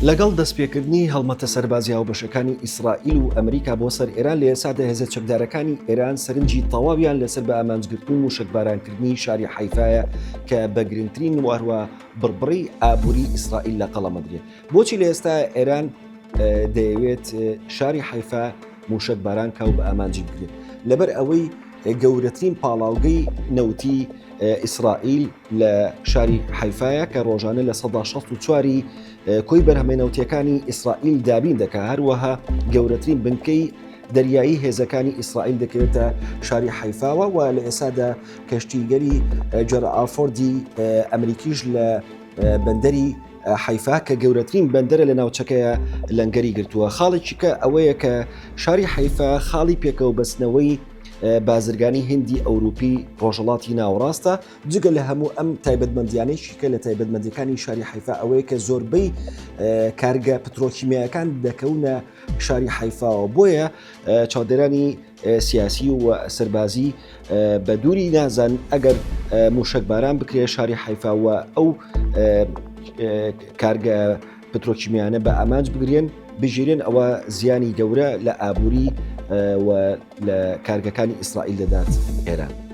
لەگەڵ دەستپێکردنی هەڵمەتە سەربازیە و بەشەکانی ئیسرائیل و ئەمریکا بۆ سەر ئێران لە ئێسادا هێزە چەکدارەکانی ئێران سەرنجی تەواویان لەسەر بە ئامانجگرتن و موشکبارانکردنی شاری حەیفایە کە بە گرنگترین واروە بڕبڕی ئابووری ئیسرائیل لە قەڵەمەدرێت. بۆچی لە ئێستا ئێران دەیەوێت شاری حەیفا موشکباران کاو بە ئامانجی بگرێت؟ لەبەر ئەوەی گەورەترین پاڵاوگەی نەوتی ئیسرائیل لە شاری حەیفایە کە ڕۆژانە لە ١٦٤ کۆی بەرهەمهێنەوتیەکانی ئیسرائیل دابین دەکات. هەروەها گەورەترین بنکەی دەریایی هێزەکانی ئیسرائیل دەکەوێتە شاری حەیفاوە و لە ئێسادا کەشتیگەری جەرە ئافۆردی ئەمریکیش لە بەندەری حەیفا کە گەورەترین بەندەرە لە ناوچەکەیە لەنگەری گرتووە. خاڵێکی کە ئەوەیە کە شاری حەیفا خاڵی پێکەوە بەستنەوەی بازرگانی هندی ئەوروپی ڕۆژهڵاتی ناوەڕاستە. جگە لە هەموو ئەم تایبەتمەندیانەیەکی کە لە تایبەتمەندیەکانی شاری حەیفا ئەوەیە کە زۆربەی کارگە پترۆکیمیەکان دەکەونە شاری حەیفاوە. بۆیە چاودێرانی سیاسی و سەربازی بە دووری نازان ئەگەر موشکباران بکرێ شاری حەیفاوە ئەو کارگە پترۆکیمیانە بە ئامانج بگرێن بژێرێن ئەوە زیانی گەورە لە ئابووری و لە کارگەکانی ئیسرائیل دەدات ئێران.